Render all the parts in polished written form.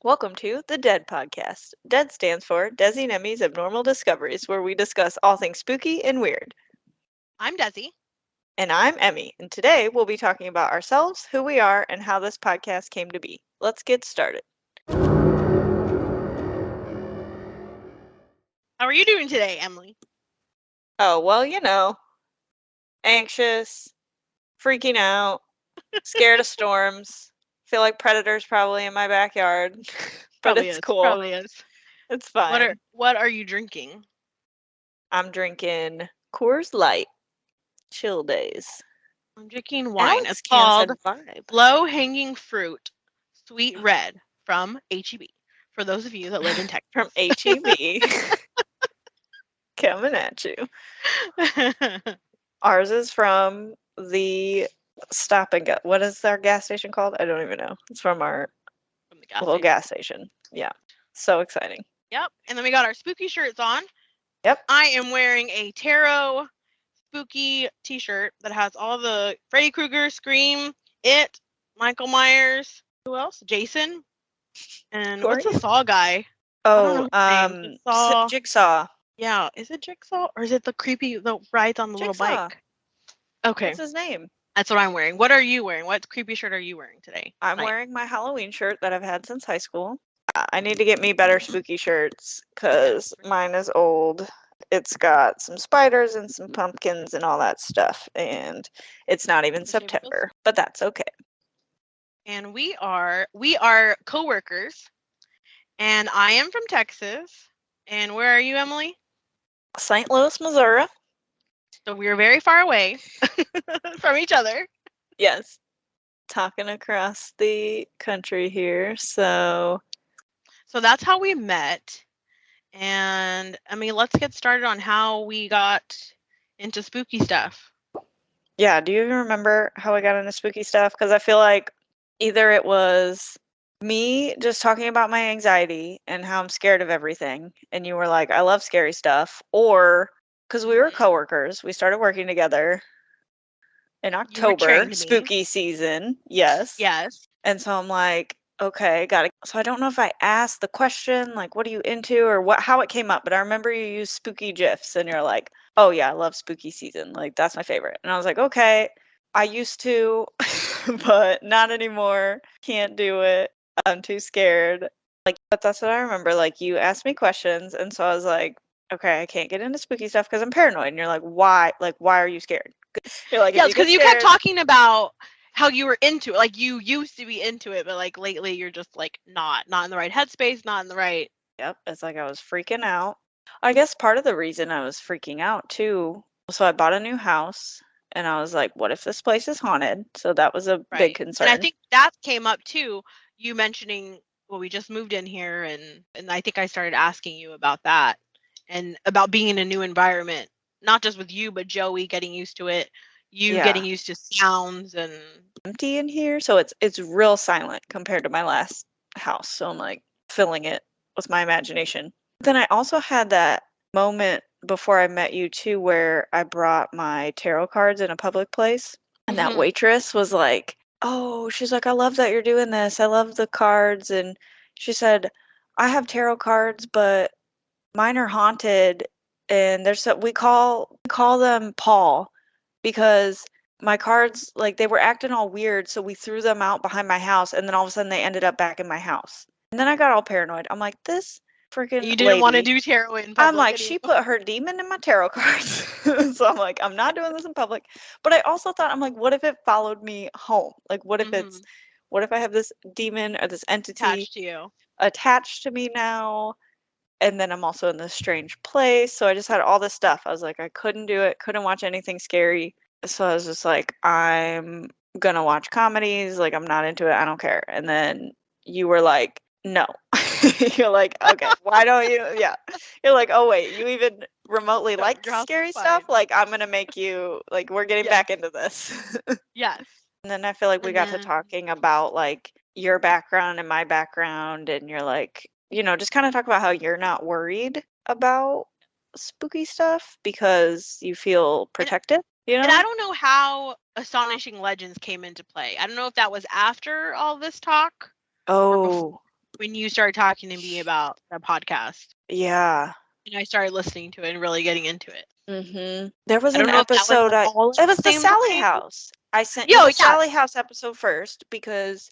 Welcome to the D.E.A.D Podcast. D.E.A.D stands for Desi and Emmy's Abnormal Discoveries, where we discuss all things spooky and weird. I'm Desi. And I'm Emmy, and today we'll be talking about ourselves, who we are, and how this podcast came to be. Let's get started. How are you doing today, Emily? Oh, well, anxious, freaking out, scared of storms, feel like predators probably in my backyard, but Probably it's is. cool. Probably is. It's fine. What are you drinking? I'm drinking Coors Light, chill days. I'm drinking wine. Alex It's called Vibe. Low Hanging Fruit Sweet Red from H-E-B. For those of you that live in Texas. From H-E-B. Coming at you. Ours is from the Stop and Go. What is our gas station called? I don't even know. It's from our little gas station. Yeah. So exciting. Yep. And then we got our spooky shirts on. Yep. I am wearing a tarot spooky t-shirt that has all the Freddy Krueger, Scream, It, Michael Myers, who else? Jason. And what's the Saw guy? Oh, Saw. Jigsaw. Yeah, is it Jigsaw or is it the creepy that rides on the Jigsaw. little bike? Okay. What's his name? That's what I'm wearing. What are you wearing? What creepy shirt are you wearing today? I'm wearing my Halloween shirt that I've had since high school. I need to get me better spooky shirts because mine is old. It's got some spiders and some pumpkins and all that stuff, and it's not even September, but that's okay. And we are co-workers, and I am from Texas. And where are you, Emily? St. Louis, Missouri. So we are very far away from each other. Yes. Talking across the country here. So that's how we met. And I mean, let's get started on how we got into spooky stuff. Yeah, do you even remember how I got into spooky stuff? Because I feel like either it was me just talking about my anxiety and how I'm scared of everything, and you were like, I love scary stuff, or because we were coworkers, we started working together in October, spooky season. Yes. And so I'm like, okay, got it. So I don't know if I asked the question, like, what are you into, or how it came up, but I remember you used spooky GIFs, and you're like, oh yeah, I love spooky season. Like, that's my favorite. And I was like, okay, I used to, but not anymore. Can't do it. I'm too scared. Like, but that's what I remember. Like, you asked me questions, and so I was like, okay, I can't get into spooky stuff because I'm paranoid. And you're like, why? Like, why are you scared? You're like, yes, because you kept talking about how you were into it. Like, you used to be into it, but like lately you're just like not in the right headspace, not in the right. Yep, it's like I was freaking out. I guess part of the reason I was freaking out too, so I bought a new house and I was like, what if this place is haunted? So that was a big concern. And I think that came up too, you mentioning, well, we just moved in here, and I think I started asking you about that and about being in a new environment, not just with you, but Joey getting used to it, getting used to sounds and empty in here. So it's real silent compared to my last house. So I'm like filling it with my imagination. Then I also had that moment before I met you too, where I brought my tarot cards in a public place. And that waitress was like, oh, she's like, I love that you're doing this. I love the cards. And she said, I have tarot cards, but mine are haunted. And we call them Paul because my cards, like, they were acting all weird. So we threw them out behind my house. And then all of a sudden they ended up back in my house. And then I got all paranoid. I'm like, this freaking you didn't want to do tarot in public. I'm like, she put her demon in my tarot cards. So I'm like, I'm not doing this in public. But I also thought, I'm like, what if it followed me home? Like, what if what if I have this demon or this entity attached to me now? And then I'm also in this strange place. So I just had all this stuff. I was like, I couldn't do it, couldn't watch anything scary. So I was just like, I'm gonna watch comedies. Like, I'm not into it. I don't care. And then you were like, no. You're like, okay, why don't you? Yeah. You're like, oh, wait, you even remotely like scary stuff? Like, I'm going to make you, like, we're getting back into this. Yes. And then I feel like we got to talking about, like, your background and my background. And you're like, just kind of talk about how you're not worried about spooky stuff because you feel protected. And I don't know how Astonishing Legends came into play. I don't know if that was after all this talk. Oh, when you started talking to me about the podcast. Yeah. And I started listening to it and really getting into it. There was I an don't know if that was episode. like all It at was the the same Sally time. House. I sent you Yo, the yeah. Sally House episode first because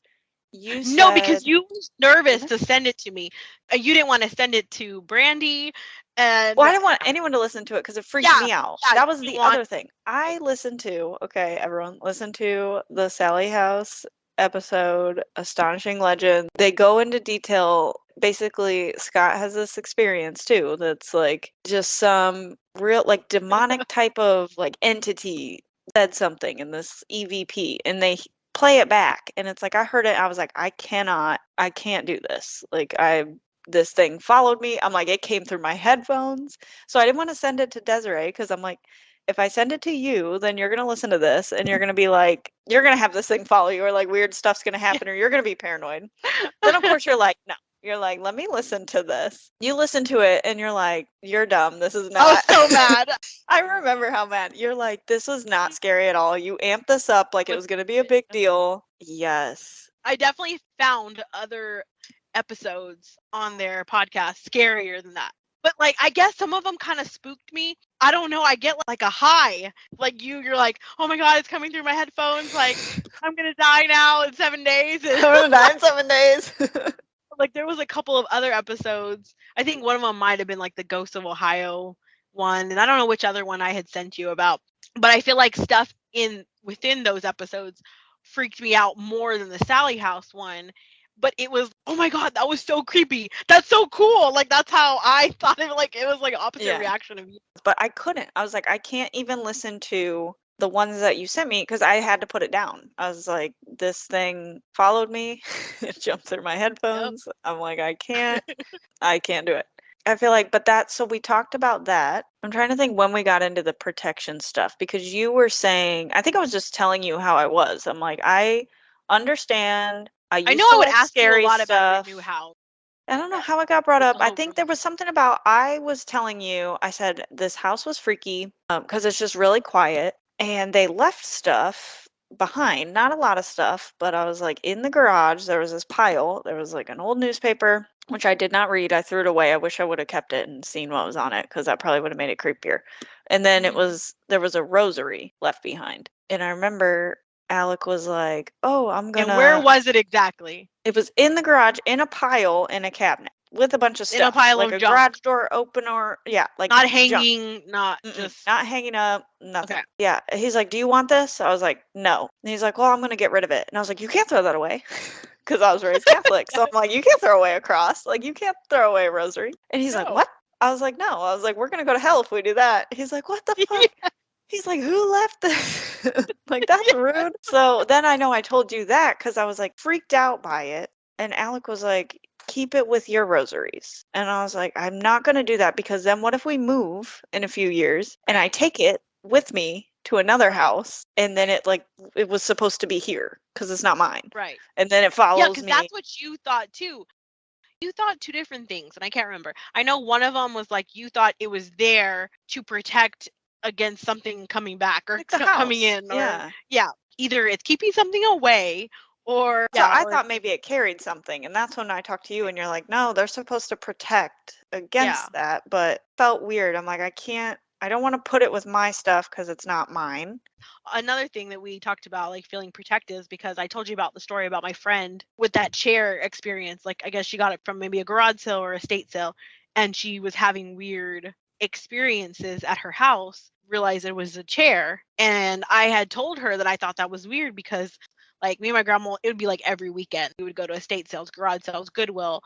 you No, said because you was nervous Mhm. to send it to me. You didn't want to send it to Brandy, and Well, I didn't want anyone to listen to it because it freaked yeah, me out. yeah, That was you the want other thing. I listened to, okay, everyone, listen to the Sally House episode, Astonishing Legend. They go into detail. Basically, Scott has this experience too that's like just some real, like, demonic type of like entity said something in this EVP, and they play it back. And it's like, I heard it. I was like, I can't do this. Like, this thing followed me. I'm like, it came through my headphones. So I didn't want to send it to Desiree because I'm like, if I send it to you, then you're going to listen to this and you're going to be like, you're going to have this thing follow you, or like weird stuff's going to happen, or you're going to be paranoid. Then, of course, you're like, no. You're like, let me listen to this. You listen to it and you're like, you're dumb. This is I not. was so mad. I remember how mad. You're like, this was not scary at all. You amped this up like it was going to be a big deal. Yes. I definitely found other episodes on their podcast scarier than that. But like, I guess some of them kind of spooked me. I don't know. I get like a high. Like you're like, oh my god, it's coming through my headphones. Like I'm gonna die now in 7 days. I'm going to die in 7 days. Like there was a couple of other episodes. I think one of them might have been like the Ghost of Ohio one, and I don't know which other one I had sent you about. But I feel like stuff within those episodes freaked me out more than the Sally House one. But it was, oh my god, that was so creepy. That's so cool. Like that's how I thought it. Like it was like opposite reaction of you. But I couldn't. I was like, I can't even listen to the ones that you sent me because I had to put it down. I was like, this thing followed me. It jumped through my headphones. I'm like, I can't do it. I feel like, but so we talked about that. I'm trying to think when we got into the protection stuff because you were saying, I think I was just telling you how I was. I'm like, I understand. I I used know to I would like ask you a scary lot about stuff. your new house. I don't know how it got brought with up. I some of think them. there was something about I was telling you, I said this house was freaky because it's just really quiet and they left stuff behind. Not a lot of stuff, but I was like in the garage, there was this pile. There was like an old newspaper, which I did not read. I threw it away. I wish I would have kept it and seen what was on it because that probably would have made it creepier. And then there was a rosary left behind. And I remember Alec was like, oh, I'm going to. And where was it exactly? It was in the garage, in a pile, in a cabinet with a bunch of stuff. In a pile like of a junk. garage door opener. Yeah, like Not junk. hanging, not just. Not hanging up, nothing. Okay. Yeah. He's like, do you want this? I was like, no. And he's like, well, I'm going to get rid of it. And I was like, you can't throw that away. Because I was raised Catholic. So I'm like, you can't throw away a cross. Like, you can't throw away a rosary. And he's like, No. what? I was like, no. I was like, we're going to go to hell if we do that. He's like, what the fuck? He's like, who left this? Like, that's rude. So then I know I told you that because I was like freaked out by it. And Alec was like, keep it with your rosaries. And I was like, I'm not going to do that because then what if we move in a few years and I take it with me to another house and then it was supposed to be here because it's not mine. Right. And then it follows Yeah, because me. that's what you thought too. You thought two different things, and I can't remember. I know one of them was like you thought it was there to protect against something coming back or Like the coming house. in. Or yeah, either it's keeping something away or So I thought maybe it carried something, and that's when I talked to you, and you're like, no, they're supposed to protect against that, but it felt weird. I'm like, I don't want to put it with my stuff because it's not mine. Another thing that we talked about, like feeling protected, is because I told you about the story about my friend with that chair experience. Like, I guess she got it from maybe a garage sale or a estate sale, and she was having weird experiences at her house, realized it was a chair. And I had told her that I thought that was weird because like me and my grandma, it would be like every weekend. We would go to estate sales, garage sales, Goodwill,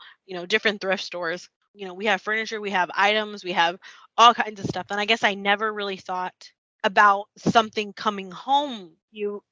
different thrift stores. We have furniture, we have items, we have all kinds of stuff. And I guess I never really thought about something coming home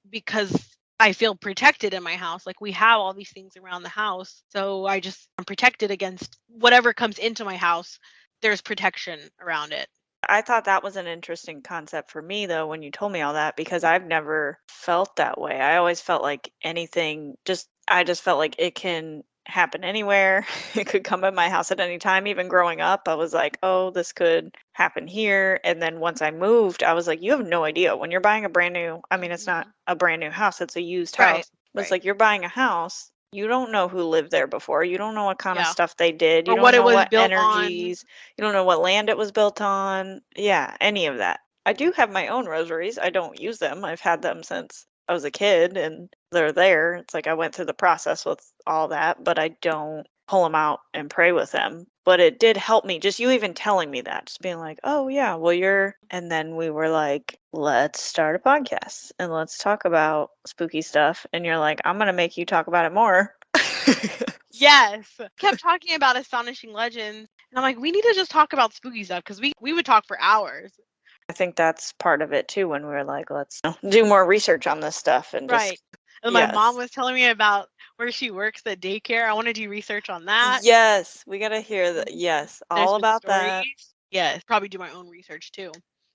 because I feel protected in my house. Like we have all these things around the house. So I'm protected against whatever comes into my house. There's protection around it. I thought that was an interesting concept for me, though, when you told me all that, because I've never felt that way. I always felt like I just felt like it can happen anywhere. It could come in my house at any time. Even growing up, I was like, oh, this could happen here. And then once I moved, I was like, you have no idea. When you're buying it's not a brand new house, it's a used house. But it's like you're buying a house You don't know who lived there before. You don't know what kind of Yeah. stuff they did. You Or don't what it know was what built on. energies. You don't know what land it was built on. Yeah, any of that. I do have my own rosaries. I don't use them. I've had them since I was a kid, and they're there. It's like I went through the process with all that, but I don't pull them out and pray with them. But it did help me, just you even telling me that, just being like, oh, yeah, well, and then we were like, let's start a podcast and let's talk about spooky stuff. And you're like, I'm going to make you talk about it more. Yes. Kept talking about Astonishing Legends. And I'm like, we need to just talk about spooky stuff because we would talk for hours. I think that's part of it too, when we were like, let's do more research on this stuff and Right. just. And my mom was telling me about where she works at daycare. I want to do research on that. Yes, we got to hear that. Yes, all about that. Yes, probably do my own research too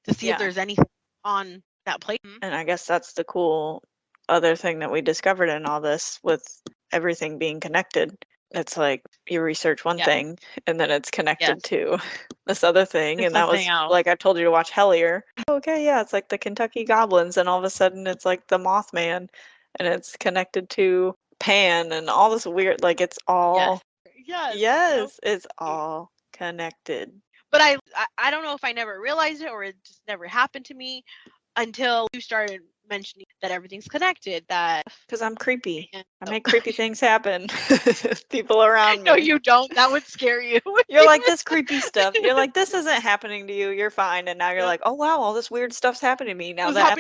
to see if there's anything on that plate. And I guess that's the cool other thing that we discovered in all this, with everything being connected. It's like you research one thing and then it's connected to this other thing. It's and that was else. Like I told you to watch Hellier. Okay, yeah, it's like the Kentucky Goblins, and all of a sudden it's like the Mothman, and it's connected to Pan and all this weird, like it's all it's all connected. But I don't know if I never realized it or it just never happened to me until you started mentioning that everything's connected. That because I'm creepy. I make creepy things happen. People around me. No, you don't. That would scare you. You're like, this creepy stuff. You're like, this isn't happening to you. You're fine. And now you're like, oh wow, all this weird stuff's happening to me now. Yeah,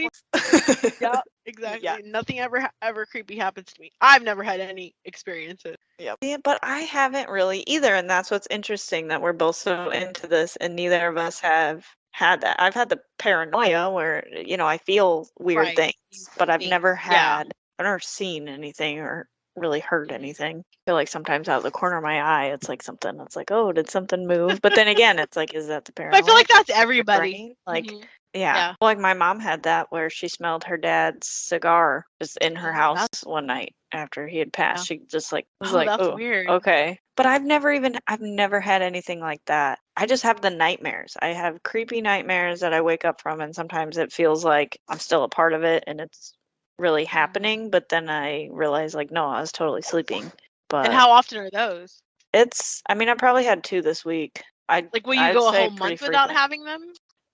exactly. Yeah. Nothing ever creepy happens to me. I've never had any experiences. Yeah, but I haven't really either, and that's what's interesting, that we're both so into this, and neither of us have had that. I've had the paranoia where I feel weird things, but I've never I've never seen anything or really heard anything. I feel like sometimes out of the corner of my eye, it's like something. It's like, oh, did something move? But then again, it's like, is that the paranoia? I feel like that's everybody. Like. Yeah. Like my mom had that where she smelled her dad's cigar just in her house one night after he had passed. She just was like, that's oh, weird. Okay. But I've never had anything like that. I just have the nightmares. I have creepy nightmares that I wake up from, and sometimes it feels like I'm still a part of it and it's really happening. But then I realize, like, no, I was totally sleeping. But and how often are those? I probably had 2 this week. Will you go a whole month without having them?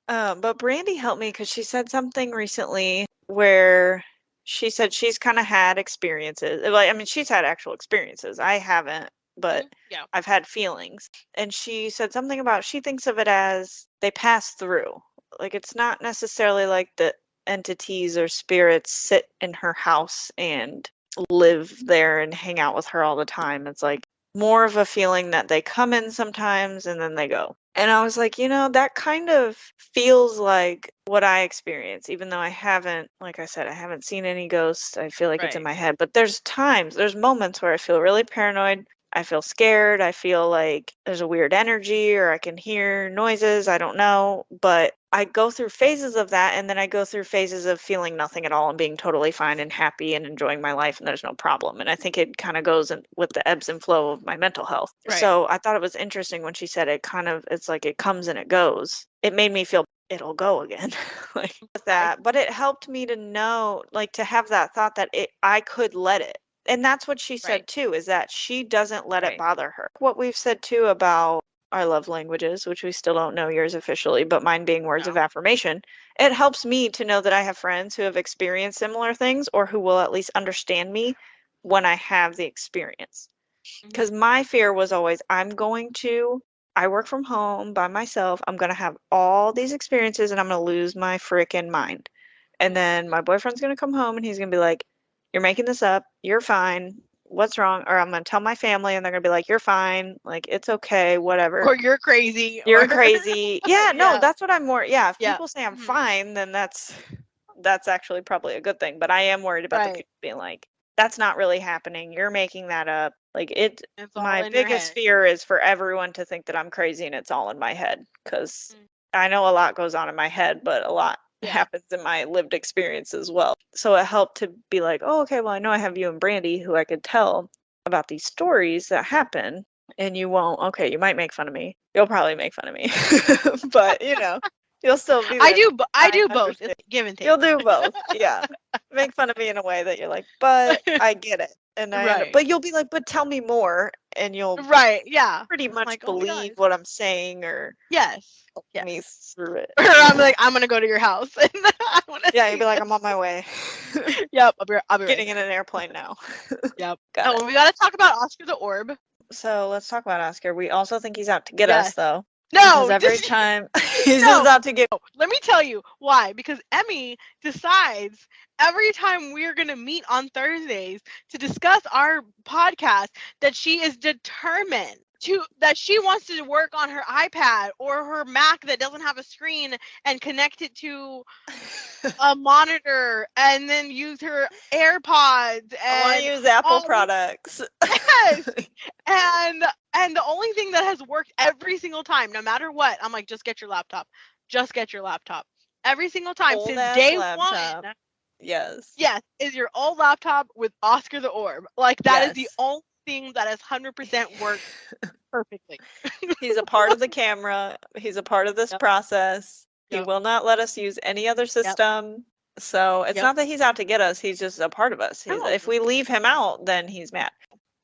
But Brandy helped me because she said something recently where she said she's kind of had experiences. She's had actual experiences. I haven't, but I've had feelings. And she said something about, she thinks of it as they pass through. Like, it's not necessarily like the entities or spirits sit in her house and live there and hang out with her all the time. It's like more of a feeling that they come in sometimes and then they go. And I was like, that kind of feels like what I experience, even though I haven't, like I said, I haven't seen any ghosts. I feel like it's in my head. But there's moments where I feel really paranoid. I feel scared. I feel like there's a weird energy, or I can hear noises. I don't know. But I go through phases of that, and then I go through phases of feeling nothing at all and being totally fine and happy and enjoying my life, and there's no problem. And I think it kind of goes with the ebbs and flow of my mental health. So I thought it was interesting when she said it's like it comes and it goes. It made me feel it'll go again. Like that. But it helped me to know, like, to have that thought that I could let it. And that's what she said too, is that she doesn't let it bother her. What we've said too about our love languages, which we still don't know yours officially, but mine being words of affirmation, it helps me to know that I have friends who have experienced similar things, or who will at least understand me when I have the experience. Because my fear was always, I work from home by myself. I'm going to have all these experiences and I'm going to lose my freaking mind. And then my boyfriend's going to come home and he's going to be like, you're making this up. You're fine. What's wrong? Or I'm going to tell my family and they're going to be like, you're fine. Like, it's okay. Whatever. Or you're crazy. You're crazy. Yeah, no, that's what I'm more. Yeah. If people say I'm fine, then that's actually probably a good thing. But I am worried about the people being like, that's not really happening. You're making that up. Like, my biggest fear is for everyone to think that I'm crazy and it's all in my head. Because I know a lot goes on in my head, but a lot happens in my lived experience as well. So it helped to be like, oh, okay, well, I know I have you and Brandy who I could tell about these stories that happen, and you won't. Okay, you might make fun of me. You'll probably make fun of me, but you'll still be there. I do both. It's give and take. You'll do both. Yeah. Make fun of me in a way that you're like, but I get it. And Right. but you'll be like, but tell me more, and you'll Right. Yeah. pretty much Like, oh my believe gosh. what I'm saying or Yes. help Yes. me through it. Or I'm like, I'm gonna go to your house and I want to. Yeah, you'd be like, I'm on my way. Yep. I'll be right Getting there. in an airplane now. Yep. Got it. We gotta talk about Oscar the Orb. So let's talk about Oscar. We also think he's out to get Yes. us, though. No. Because every time he's No. just out to get. Let me tell you why. Because Emmy decides every time we're going to meet on Thursdays to discuss our podcast that she is determined that she wants to work on her iPad or her Mac that doesn't have a screen and connect it to a monitor and then use her AirPods and I want to use Apple products. Yes. And the only thing that has worked every single time, no matter what, I'm like, just get your laptop. Just get your laptop. Every single time since day laptop. 1. Yes. Yes, is your old laptop with Oscar the Orb. Like that is the only thing that has 100% worked perfectly. He's a part of the camera. He's a part of this process. He will not let us use any other system. So it's not that he's out to get us. He's just a part of us. If we leave him out, then he's mad.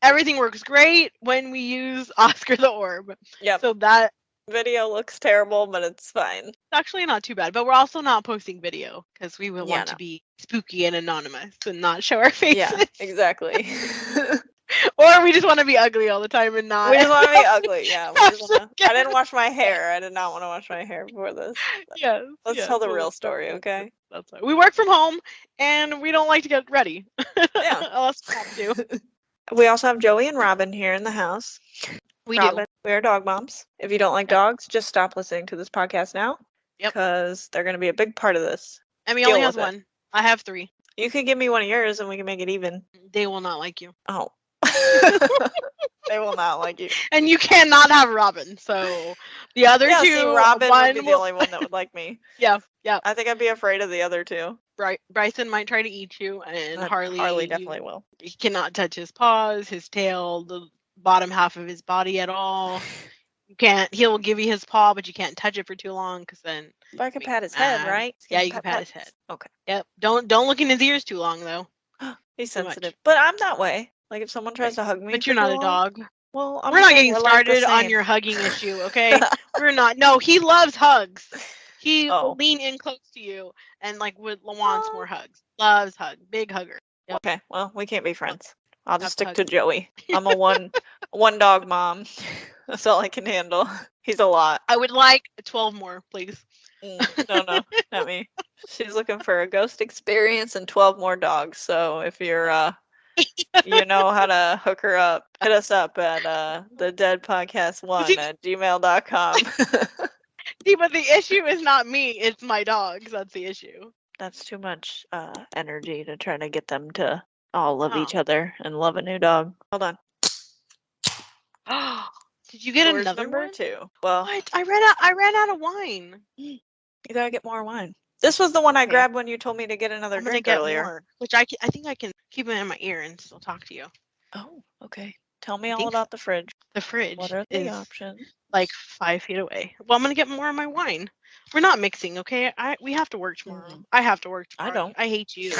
Everything works great when we use Oscar the Orb. Yep. So that video looks terrible, but it's fine. It's actually not too bad, but we're also not posting video because we would want to be spooky and anonymous and not show our faces. Yeah, exactly. Or we just want to be ugly all the time and not. We just want to be ugly. Yeah. I didn't wash my hair. I did not want to wash my hair before this. Yes. Let's tell the real story, okay? That's right. We work from home and we don't like to get ready. Yeah. Unless we have to. We also have Joey and Robin here in the house. We do. We are dog moms. If you don't like dogs, just stop listening to this podcast now. Yep. Because they're going to be a big part of this. Emmy only has one. I have 3. You could give me one of yours and we can make it even. They will not like you. Oh. They will not like you. And you cannot have Robin. So the other 2. See, Robin would be the only one that would like me. Yeah. I think I'd be afraid of the other 2. Bryson might try to eat you, and Harley definitely will. He cannot touch his paws, his tail, the bottom half of his body at all. You can't. He'll give you his paw, but you can't touch it for too long because then. But I can pat his head, right? Yeah, you can pat his head. Okay. Yep. Don't look in his ears too long though. He's sensitive, but I'm that way. Like if someone tries to hug me, but you're not a dog. Well, we're not getting started on your hugging issue, okay? We're not. No, he loves hugs. He will lean in close to you and wants more hugs. Loves hugs. Big hugger. Yep. Okay, well, we can't be friends. I'll just stick to Joey. I'm a one dog mom. That's all I can handle. He's a lot. I would like 12 more, please. No, not me. She's looking for a ghost experience and 12 more dogs. So if you're you know how to hook her up, hit us up at the D.E.A.D Podcast 1 at gmail.com. See, but the issue is not me, it's my dogs. That's the issue. That's too much energy to try to get them to all love each other and love a new dog. Hold on. Did you get another number one? 2. Well, what? I ran out of wine. You gotta get more wine. This was the one I grabbed when you told me to get another drink earlier. More, which I think I can keep it in my ear and still talk to you. Oh, okay. Tell me all about the fridge. The fridge. What are the options? Like 5 feet away. Well, I'm gonna get more of my wine. We're not mixing, okay? We have to work tomorrow. I have to work tomorrow. I don't. I hate you.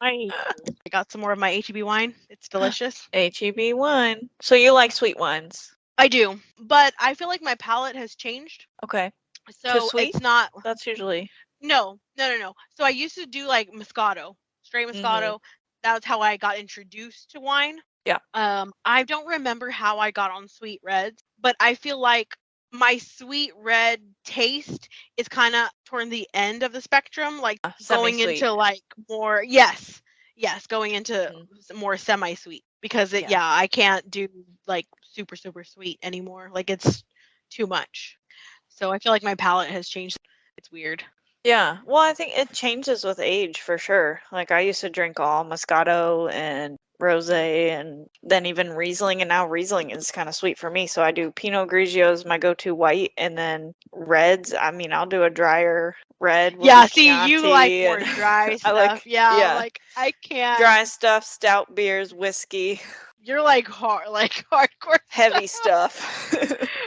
I hate you. I got some more of my HEB wine. It's delicious. HEB wine. So you like sweet wines? I do, but I feel like my palate has changed. Okay. So it's not. That's usually. No. So I used to do like Moscato, straight Moscato. That was how I got introduced to wine. Yeah. I don't remember how I got on sweet reds, but I feel like my sweet red taste is kind of toward the end of the spectrum, like going into like more. Yes, going into more semi-sweet because I can't do like super sweet anymore. Like it's too much. So I feel like my palate has changed. It's weird. Yeah. Well, I think it changes with age for sure. Like I used to drink all Moscato and Rosé and then even Riesling, and now Riesling is kind of sweet for me. So I do Pinot Grigio as my go-to white, and then reds. I mean, I'll do a drier red. With see, you like more dry stuff. Like I can't. Dry stuff, stout beers, whiskey. You're like hardcore heavy stuff.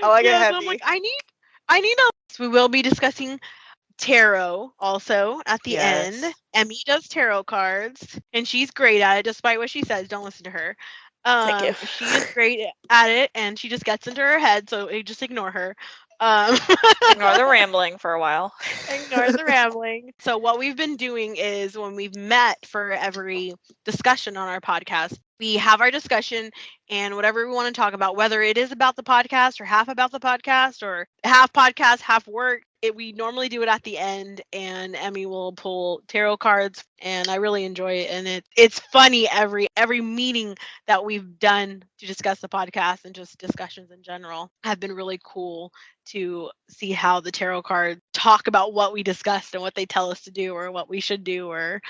I like it heavy. So I'm like, I need a. We will be discussing tarot also at the end. Yes. Emmy does tarot cards, and she's great at it, despite what she says. Don't listen to her. Thank you. She is great at it, and she just gets into her head, so just ignore her. Ignore the rambling for a while. Ignore the rambling. So what we've been doing is when we've met for every discussion on our podcast, we have our discussion and whatever we want to talk about, whether it is about the podcast or half about the podcast or half podcast, half work. We normally do it at the end, and Emmy will pull tarot cards, and I really enjoy it. And it's funny every meeting that we've done to discuss the podcast, and just discussions in general have been really cool to see how the tarot cards talk about what we discussed and what they tell us to do or what we should do, or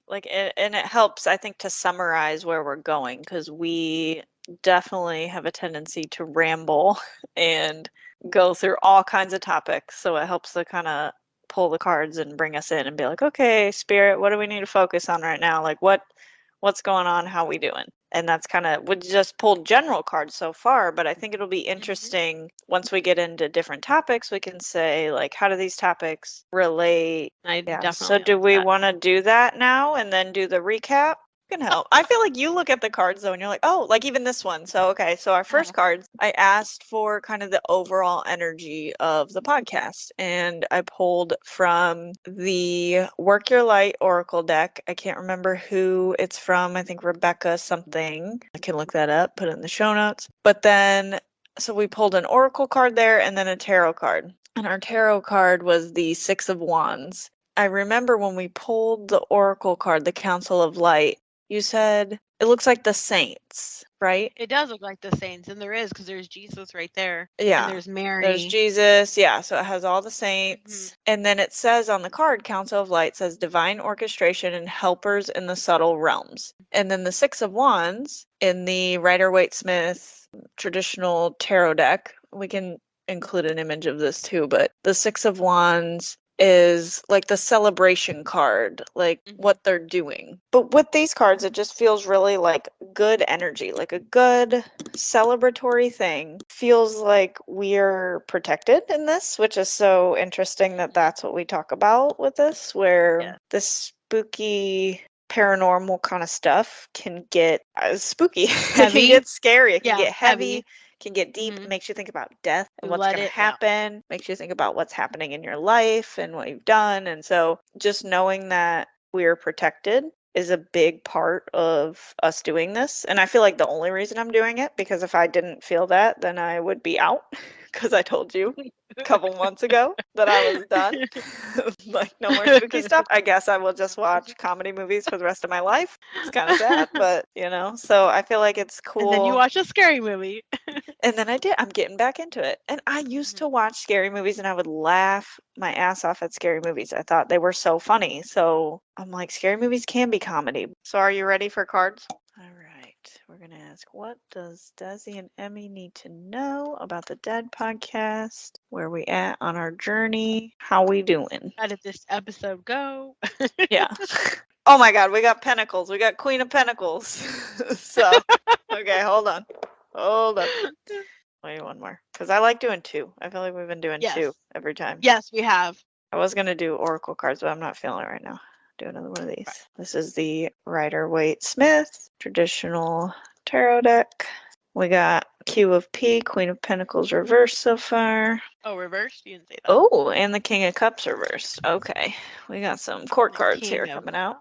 and it helps, I think, to summarize where we're going, because we definitely have a tendency to ramble and go through all kinds of topics. So it helps to kind of pull the cards and bring us in and be like, okay, Spirit, what do we need to focus on right now? Like what's going on? How we doing? And that's kind of, we just pulled general cards so far, but I think it'll be interesting once we get into different topics. We can say, like, how do these topics relate? I Yeah. definitely So do like we that. want to do that now and then do the recap? Can help. I feel like you look at the cards though and you're like, oh, like even this one. So okay, so our first cards, I asked for kind of the overall energy of the podcast, and I pulled from the Work Your Light Oracle deck. I can't remember who it's from. I think Rebecca something. I can look that up, put it in the show notes. But then, so we pulled an Oracle card there and then a tarot card. And our tarot card was the Six of Wands. I remember when we pulled the Oracle card, the Council of Light, you said it looks like the saints, right? It does look like the saints, and there is, because there's Jesus right there. Yeah. And there's Mary. There's Jesus. Yeah. So it has all the saints. And then it says on the card, Council of Light says divine orchestration and helpers in the subtle realms. And then the Six of Wands in the Rider Waite Smith traditional tarot deck, we can include an image of this too, but the Six of Wands is like the celebration card, like what they're doing. But with these cards, it just feels really like good energy, like a good celebratory thing. Feels like we're protected in this, which is so interesting that that's what we talk about with this, where this spooky paranormal kind of stuff can get spooky. It can get scary. It can get heavy. Can get deep. It makes you think about death and what's going to happen. Makes you think about what's happening in your life and what you've done. And so just knowing that we're protected is a big part of us doing this. And I feel like the only reason I'm doing it, because if I didn't feel that, then I would be out, because I told you a couple months ago that I was done. Like, no more spooky stuff. I guess I will just watch comedy movies for the rest of my life. It's kind of sad, but so I feel like it's cool. And then you watch a scary movie. And then I did. I'm getting back into it. And I used to watch scary movies and I would laugh my ass off at scary movies. I thought they were so funny. So I'm like, scary movies can be comedy. So are you ready for cards? All right. We're going to ask, what does Desi and Emmy need to know about the D.E.A.D Podcast? Where we at on our journey? How we doing? How did this episode go? Yeah. Oh my God, we got Pentacles. We got Queen of Pentacles. So, okay, hold on. Wait, one more. Because I like doing two. I feel like we've been doing two every time. Yes, we have. I was going to do Oracle cards, but I'm not feeling it right now. Do another one of these. Right. This is the Rider Waite Smith traditional tarot deck. We got Q of P, Queen of Pentacles reversed so far. Oh, reversed? You didn't say that. Oh, and the King of Cups reversed. Okay. We got some court cards here coming out.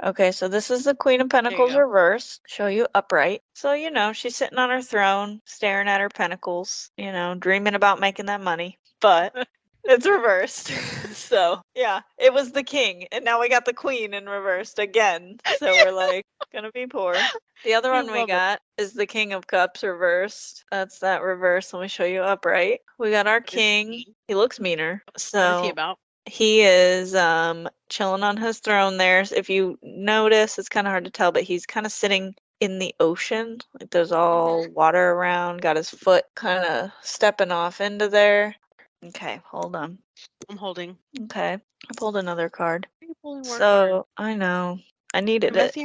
Okay, so this is the Queen of Pentacles reversed. Show you upright. So, she's sitting on her throne, staring at her pentacles, dreaming about making that money. But it's reversed. So, yeah, it was the king. And now we got the queen in reversed again. So we're like, gonna be poor. The other one we got is the King of Cups reversed. That's that reverse. Let me show you upright. We got our king. He looks meaner. So what is he about? He is chilling on his throne there. If you notice, it's kind of hard to tell, but he's kind of sitting in the ocean. Like there's all water around. Got his foot kind of stepping off into there. Okay, hold on. I'm holding. Okay, I pulled another card. You're pulling more cards. I know. I needed it.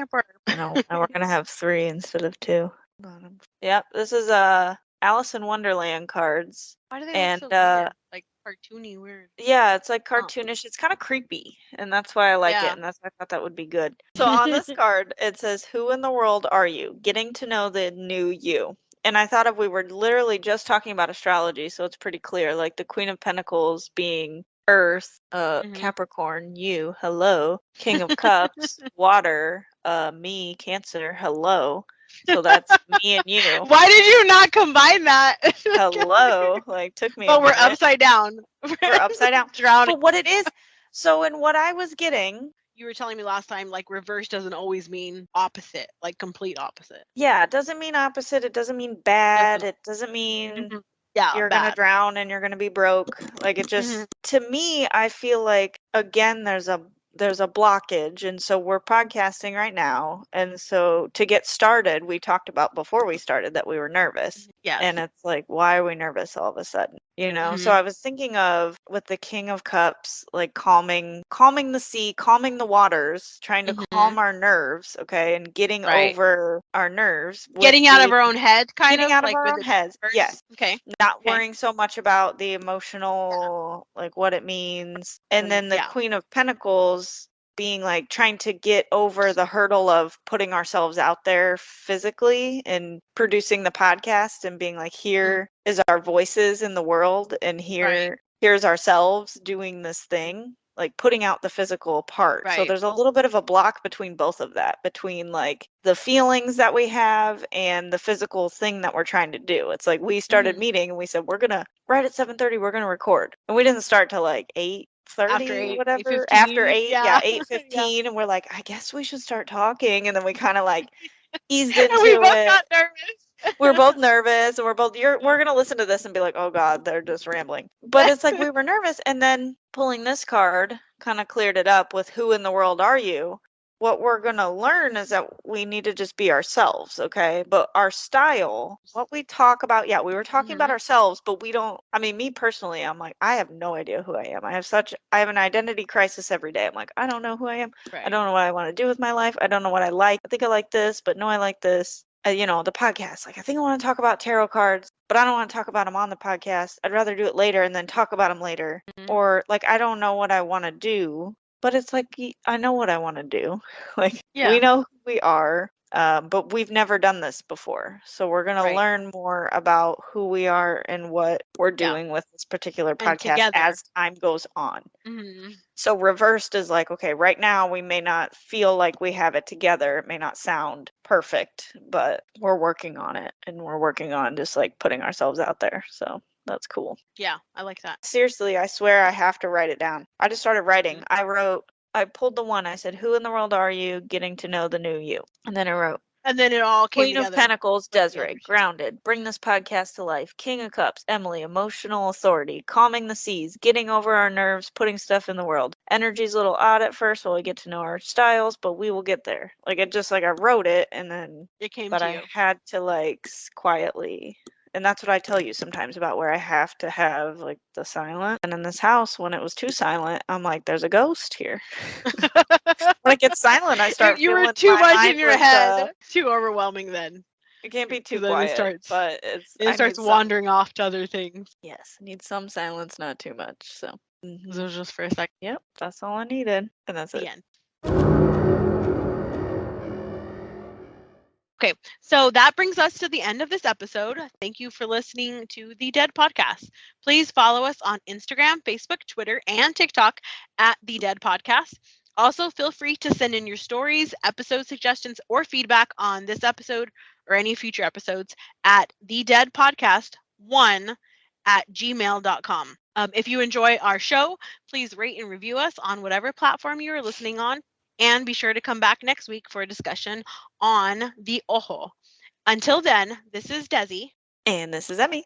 No, now we're going to have 3 instead of 2. Yep, this is Alice in Wonderland cards. Why do they look so weird? Like, cartoony, weird. Yeah, it's like Oh. cartoonish. It's kind of creepy, and that's why I like it, Yeah. and that's why I thought that would be good. So on this card, it says, "Who in the world are you? Getting to know the new you." And I thought we were literally just talking about astrology, so it's pretty clear. Like the Queen of Pentacles being Earth, Capricorn, you, hello. King of Cups, water, me, Cancer, hello. So that's me and you. Why did you not combine that? Hello. Like took me But a we're minute. upside down. We're upside down. Drowning. But what it is, so in what I was getting, You were telling me last time, like reverse doesn't always mean opposite, like complete opposite. yeah, it doesn't mean opposite. It doesn't mean bad. It doesn't mean Yeah, you're gonna bad. drown and you're gonna be broke. Like it just, to me, I feel like again there's a blockage, and so we're podcasting right now, and so to get started, we talked about before we started that we were nervous. Yes. And it's like, why are we nervous all of a sudden? You know? So I was thinking of with the King of Cups, like calming the sea, calming the waters, trying to calm our nerves, okay, and getting over our nerves. Getting out of our own head, kind of. Getting out of like our own heads. Yes. Okay. Not worrying so much about the emotional, like what it means. And then the Queen of Pentacles being like trying to get over the hurdle of putting ourselves out there physically and producing the podcast and being like, here is our voices in the world, and here's ourselves doing this thing, like putting out the physical part. So there's a little bit of a block between both of that, between like the feelings that we have and the physical thing that we're trying to do. It's like we started meeting and we said, we're gonna right at 7:30, we're gonna record, and we didn't start till like 8:30, whatever, after 8, 8:15, and we're like, I guess we should start talking, and then we kind of like eased into we both it. got nervous. We're both nervous, and we're gonna listen to this and be like, oh god, they're just rambling. But it's like we were nervous, and then pulling this card kind of cleared it up with who in the world are you. What we're gonna learn is that we need to just be ourselves, okay? But our style, what we talk about, we were talking about ourselves, but we don't, I mean, me personally, I'm like, I have no idea who I am. I have an identity crisis every day. I'm like, I don't know who I am. I don't know what I want to do with my life. I don't know what I like. I think I like this, but no, I like this. You know, the podcast, like I think I want to talk about tarot cards, but I don't want to talk about them on the podcast. I'd rather do it later and then talk about them later. Or like, I don't know what I want to do, but it's like, I know what I want to do. Like we know who we are, but we've never done this before. So we're going to learn more about who we are and what we're doing with this particular podcast as time goes on. So reversed is like, okay, right now we may not feel like we have it together. It may not sound perfect, but we're working on it, and we're working on just like putting ourselves out there. So that's cool. Yeah, I like that. Seriously, I swear I have to write it down. I just started writing. I pulled the one. I said, who in the world are you? Getting to know the new you. And then I wrote, and then it all came Queen together. of Pentacles, Desiree, grounded, bring this podcast to life. King of Cups, Emily, emotional authority, calming the seas, getting over our nerves, putting stuff in the world. Energy's a little odd at first while we get to know our styles, but we will get there. Like it just like I wrote it and then it came but to I you. had to like quietly. And that's what I tell you sometimes about where I have to have like the silent. And in this house, when it was too silent, I'm like, there's a ghost here. When it gets silent, I start you were feeling too my much mind in your with, head. Too overwhelming then. It can't be too Then quiet, but it starts wandering off to other things. Yes, I need some silence, not too much. So This was just for a second. Yep, that's all I needed, and that's The it. end. Okay, so that brings us to the end of this episode. Thank you for listening to the D.E.A.D Podcast. Please follow us on Instagram, Facebook, Twitter, and TikTok at the D.E.A.D Podcast. Also, feel free to send in your stories, episode suggestions, or feedback on this episode or any future episodes at the D.E.A.D Podcast1@gmail.com. If you enjoy our show, please rate and review us on whatever platform you are listening on. And be sure to come back next week for a discussion on the Ojo. Until then, this is Desi. And this is Emmy.